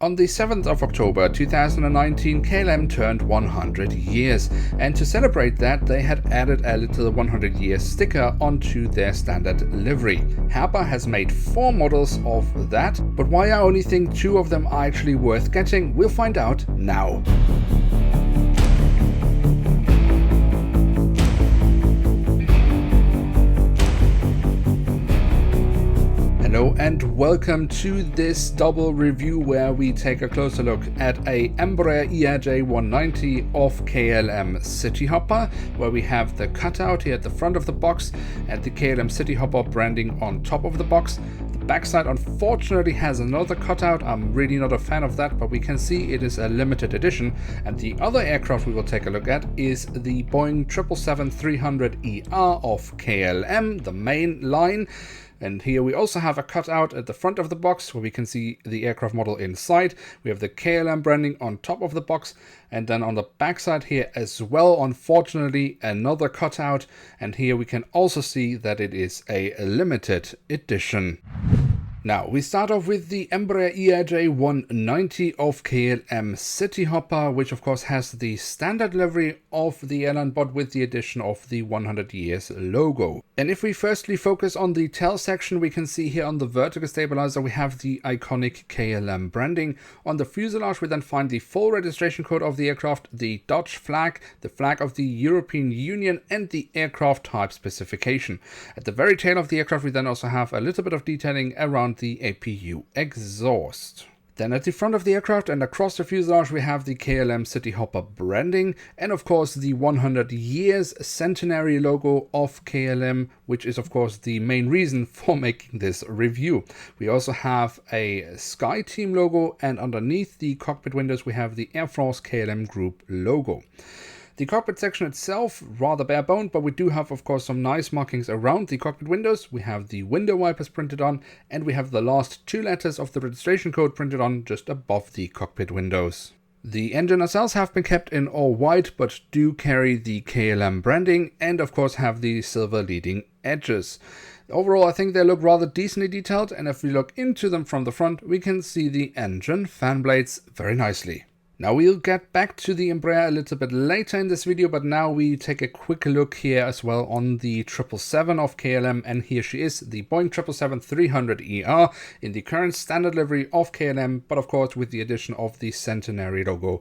On the 7th of October 2019, KLM turned 100 years, and to celebrate that they had added a little 100-year sticker onto their standard livery. Herpa has made 4 models of that, but why I only think 2 of them are actually worth getting, we'll find out now. Hello and welcome to this double review where we take a closer look at a Embraer ERJ-190 of KLM Cityhopper, where we have the cutout here at the front of the box and the KLM Cityhopper branding on top of the box. The backside unfortunately has another cutout. I'm really not a fan of that, but we can see it is a limited edition. And the other aircraft we will take a look at is the Boeing 777-300ER of KLM, the main line. And here we also have a cutout at the front of the box where we can see the aircraft model inside. We have the KLM branding on top of the box, and then on the back side here as well, unfortunately, another cutout. And here we can also see that it is a limited edition. Now, we start off with the Embraer ERJ-190 of KLM Cityhopper, which of course has the standard livery of the airline, but with the addition of the 100 years logo. And if we firstly focus on the tail section, we can see here on the vertical stabilizer we have the iconic KLM branding. On the fuselage we then find the full registration code of the aircraft, the Dutch flag, the flag of the European Union, and the aircraft type specification. At the very tail of the aircraft we then also have a little bit of detailing around the APU exhaust. Then at the front of the aircraft and across the fuselage we have the KLM Cityhopper branding and of course the 100 years centenary logo of KLM, which is of course the main reason for making this review. We also have a SkyTeam logo, and underneath the cockpit windows we have the Air France KLM Group logo. The cockpit section itself, rather bare boned, but we do have of course some nice markings around the cockpit windows. We have the window wipers printed on, and we have the last 2 letters of the registration code printed on just above the cockpit windows. The engine nacelles have been kept in all white, but do carry the KLM branding and of course have the silver leading edges. Overall, I think they look rather decently detailed, and if we look into them from the front, we can see the engine fan blades very nicely. Now we'll get back to the Embraer a little bit later in this video, but now we take a quick look here as well on the 777 of KLM, and here she is, the Boeing 777-300ER in the current standard livery of KLM, but of course with the addition of the centenary logo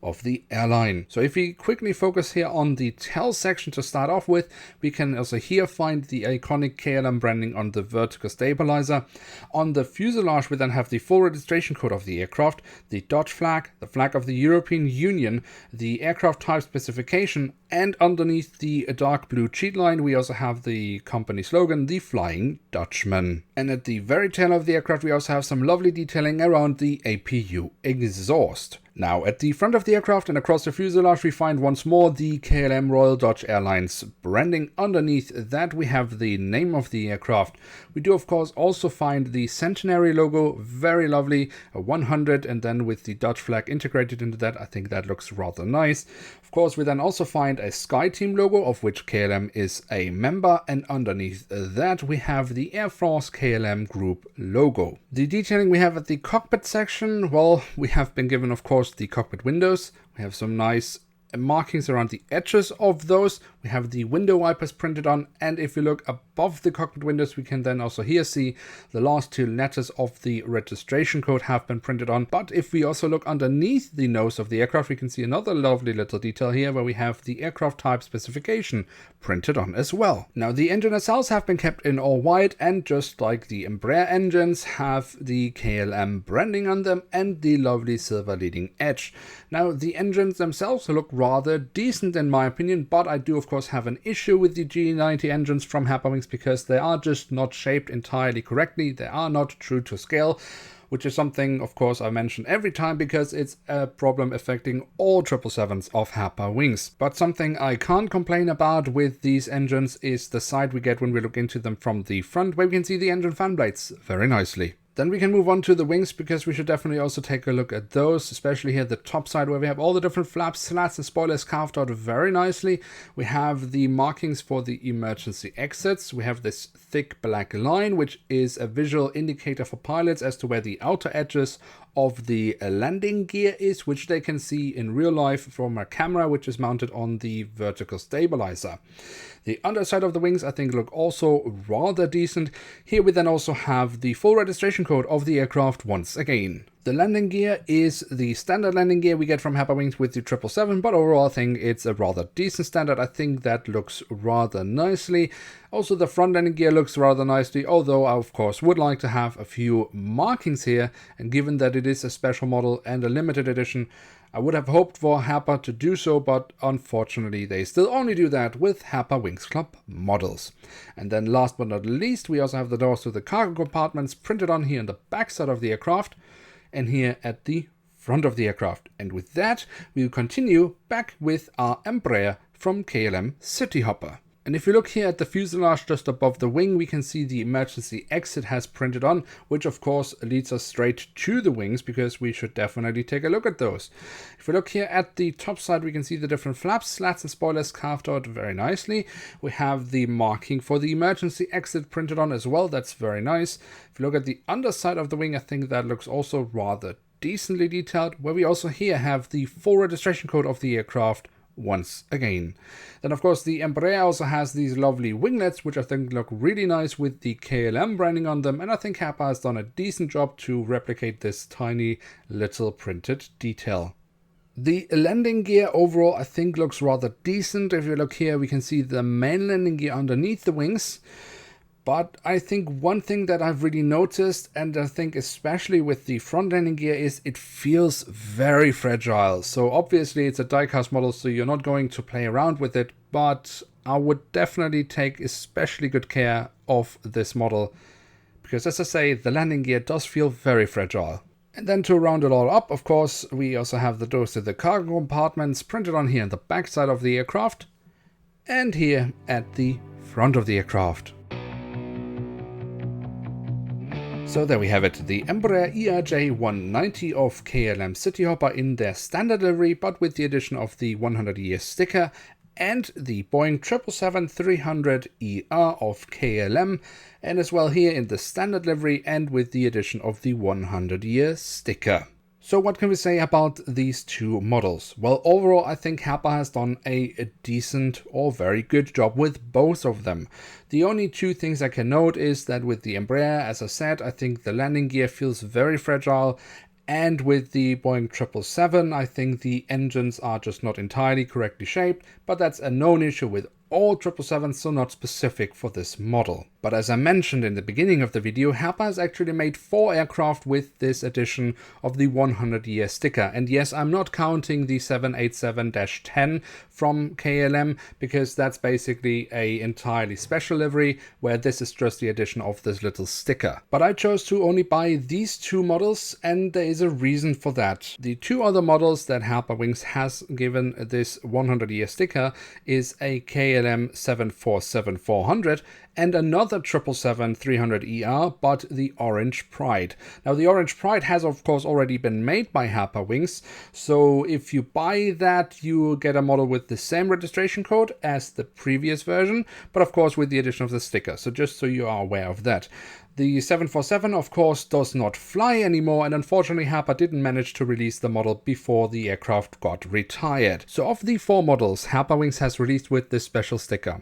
of the airline. So if we quickly focus here on the tail section to start off with, we can also here find the iconic KLM branding on the vertical stabilizer. On the fuselage we then have the full registration code of the aircraft, the Dutch flag, the flag of the European Union, the aircraft type specification, and underneath the dark blue cheat line we also have the company slogan, the Flying Dutchman. And at the very tail of the aircraft we also have some lovely detailing around the APU exhaust. Now, at the front of the aircraft and across the fuselage, we find once more the KLM Royal Dutch Airlines branding. Underneath that, we have the name of the aircraft. We do, of course, also find the centenary logo, very lovely, a 100, and then with the Dutch flag integrated into that. I think that looks rather nice. Of course, we then also find a SkyTeam logo, of which KLM is a member, and underneath that, we have the Air France KLM Group logo. The detailing we have at the cockpit section, well, we have been given, of course, the cockpit windows. We have some nice markings around the edges of those. We have the window wipers printed on, and if you look above the cockpit windows we can then also here see the last 2 letters of the registration code have been printed on. But if we also look underneath the nose of the aircraft we can see another lovely little detail here where we have the aircraft type specification printed on as well. Now the engine nacelles have been kept in all white, and just like the Embraer engines have the KLM branding on them and the lovely silver leading edge. Now the engines themselves look rather decent in my opinion, but I do of course have an issue with the G90 engines from Herpa Wings because they are just not shaped entirely correctly. They are not true to scale, which is something of course I mention every time because it's a problem affecting all 777s of Herpa Wings. But something I can't complain about with these engines is the sight we get when we look into them from the front, where we can see the engine fan blades very nicely. Then we can move on to the wings, because we should definitely also take a look at those, especially here at the top side where we have all the different flaps, slats and spoilers carved out very nicely. We have the markings for the emergency exits. We have this thick black line, which is a visual indicator for pilots as to where the outer edges of the landing gear is, which they can see in real life from a camera which is mounted on the vertical stabilizer. The underside of the wings I think look also rather decent. Here we then also have the full registration code of the aircraft once again. The landing gear is the standard landing gear we get from Herpa Wings with the 777, but overall I think it's a rather decent standard. I think that looks rather nicely. Also the front landing gear looks rather nicely, although I of course would like to have a few markings here, and given that it is a special model and a limited edition, I would have hoped for Herpa to do so, but unfortunately they still only do that with Herpa Wings Club models. And then last but not least, we also have the doors to the cargo compartments printed on here on the back side of the aircraft and here at the front of the aircraft. And with that, we'll continue back with our Embraer from KLM Cityhopper. And if you look here at the fuselage just above the wing, we can see the emergency exit has printed on, which of course leads us straight to the wings, because we should definitely take a look at those. If we look here at the top side, we can see the different flaps, slats and spoilers carved out very nicely. We have the marking for the emergency exit printed on as well. That's very nice. If you look at the underside of the wing, I think that looks also rather decently detailed, where we also here have the full registration code of the aircraft once again. Then of course the Embraer also has these lovely winglets, which I think look really nice with the KLM branding on them, and I think Herpa has done a decent job to replicate this tiny little printed detail. The landing gear overall I think looks rather decent. If you look here, we can see the main landing gear underneath the wings. But I think one thing that I've really noticed, and I think especially with the front landing gear, is it feels very fragile. So obviously it's a die-cast model, so you're not going to play around with it, but I would definitely take especially good care of this model, because as I say, the landing gear does feel very fragile. And then to round it all up, of course, we also have the doors to the cargo compartments printed on here on the back side of the aircraft, and here at the front of the aircraft. So there we have it, the Embraer ERJ-190 of KLM Cityhopper in their standard livery, but with the addition of the 100-year sticker, and the Boeing 777-300ER of KLM, and as well here in the standard livery and with the addition of the 100-year sticker. So what can we say about these two models? Well, overall I think Herpa has done a decent or very good job with both of them. The only two things I can note is that with the Embraer, as I said, I think the landing gear feels very fragile, and with the Boeing 777, I think the engines are just not entirely correctly shaped, but that's a known issue with all 777s, so not specific for this model. But as I mentioned in the beginning of the video, Herpa has actually made 4 aircraft with this edition of the 100-year sticker. And yes, I'm not counting the 787-10 from KLM, because that's basically a entirely special livery, where this is just the addition of this little sticker. But I chose to only buy these 2 models, and there is a reason for that. The 2 other models that Herpa Wings has given this 100-year sticker is a KLM 747-400 and another 777-300ER, but the Orange Pride. Now the Orange Pride has of course already been made by Herpa Wings, so if you buy that you get a model with the same registration code as the previous version, but of course with the addition of the sticker, so just so you are aware of that. The 747 of course does not fly anymore, and unfortunately Herpa didn't manage to release the model before the aircraft got retired. So of the 4 models Herpa Wings has released with this special sticker,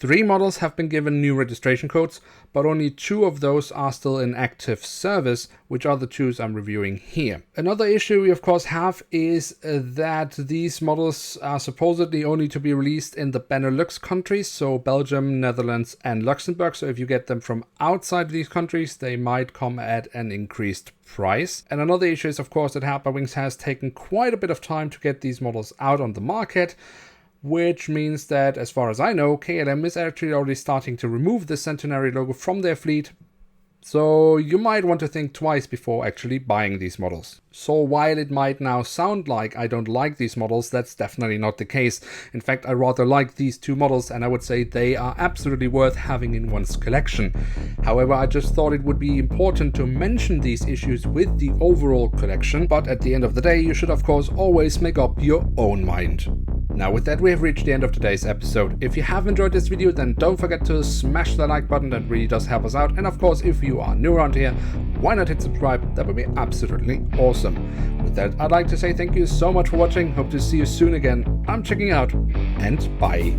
3 models have been given new registration codes, but only 2 of those are still in active service, which are the 2 I'm reviewing here. Another issue we of course have is that these models are supposedly only to be released in the Benelux countries, so Belgium, Netherlands and Luxembourg. So if you get them from outside these countries, they might come at an increased price. And another issue is of course that Herpa Wings has taken quite a bit of time to get these models out on the market, which means that, as far as I know, KLM is actually already starting to remove the Centenary logo from their fleet. So you might want to think twice before actually buying these models. So while it might now sound like I don't like these models, that's definitely not the case. In fact, I rather like these 2 models, and I would say they are absolutely worth having in one's collection. However, I just thought it would be important to mention these issues with the overall collection, but at the end of the day, you should of course always make up your own mind. Now with that, we have reached the end of today's episode. If you have enjoyed this video, then don't forget to smash the like button, that really does help us out. And of course, if you are new around here, why not hit subscribe? That would be absolutely awesome. With that, I'd like to say thank you so much for watching. Hope to see you soon again. I'm checking out, and bye.